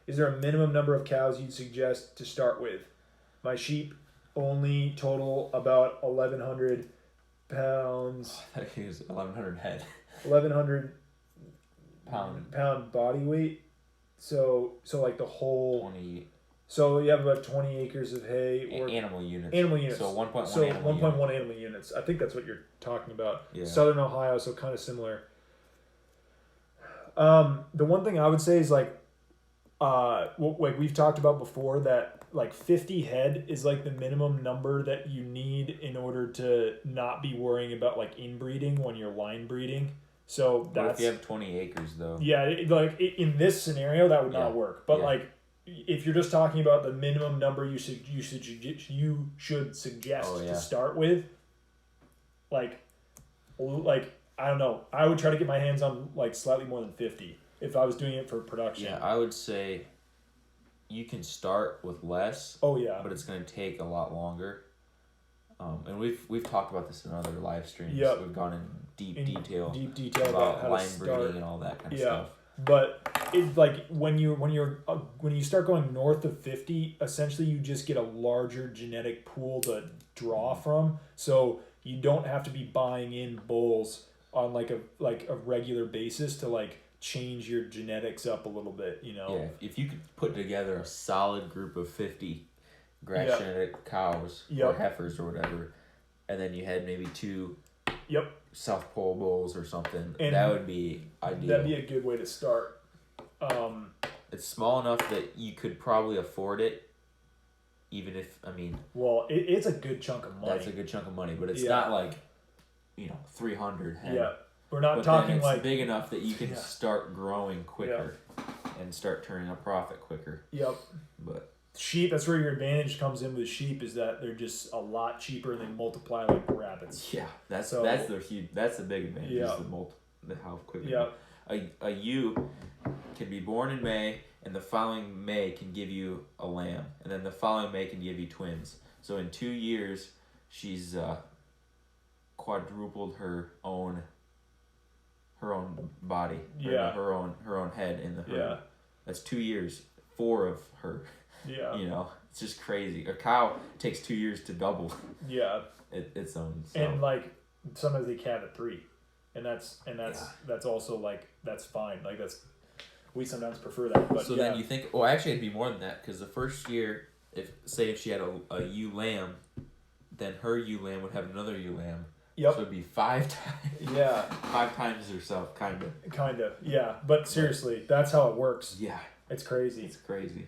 is there a minimum number of cows you'd suggest to start with? My sheep only total about 1,100 pounds. I thought he was 1,100 head. 1,100 Pound. body weight. So like the whole 20 So you have about 20 acres of hay or animal units. Animal units. So 1.1 So animal 1.1 animal units. I think that's what you're talking about. Yeah. Southern Ohio, so kind of similar. The one thing I would say is like we've talked about before, that like 50 head is like the minimum number that you need in order to not be worrying about like inbreeding when you're line breeding. So But that's if you have 20 acres though. Yeah, in this scenario that would not work. But like if you're just talking about the minimum number you should suggest to start with, like I don't know, I would try to get my hands on like slightly more than 50 if I was doing it for production. Yeah, I would say you can start with less. Oh yeah. But it's going to take a lot longer. And we've talked about this in other live streams. Yep. We've gone in deep detail about how line to start. breeding and all that kind of stuff. But it's like when you start going north of 50, essentially you just get a larger genetic pool to draw from. So you don't have to be buying in bulls on like a regular basis to like change your genetics up a little bit, you know. Yeah, if you could put together a solid group of 50 grass genetic cows or heifers or whatever, and then you had maybe 2 South Pole bulls or something, and that would be ideal. That'd be a good way to start. It's small enough that you could probably afford it, even if, well, it's a good chunk of money. That's a good chunk of money, but it's not like, 300 head. Yeah, we're not talking it's like big enough that you can start growing quicker and start turning a profit quicker. Yep. But sheep, that's where your advantage comes in with sheep, is that they're just a lot cheaper and they multiply like rabbits. Yeah, that's the big advantage. Yeah. Is how quickly. Yeah. A ewe can be born in May, and the following May can give you a lamb, and then the following May can give you twins. So in 2 years, she's quadrupled her own body. Yeah. Her own head in the herd. Yeah. That's 2 years. 4 of her. Yeah. It's just crazy. A cow takes 2 years to double. Yeah. Its own. So. And like sometimes they calve at 3, and that's also like that's fine. Like we sometimes prefer that. But so then you think, well, actually it'd be more than that, because the first year, if she had a ewe lamb, then her ewe lamb would have another ewe lamb. Yep. So it'd be 5 times. Yeah. 5 times herself, kind of. Yeah, but seriously, that's how it works. Yeah. It's crazy. It's crazy.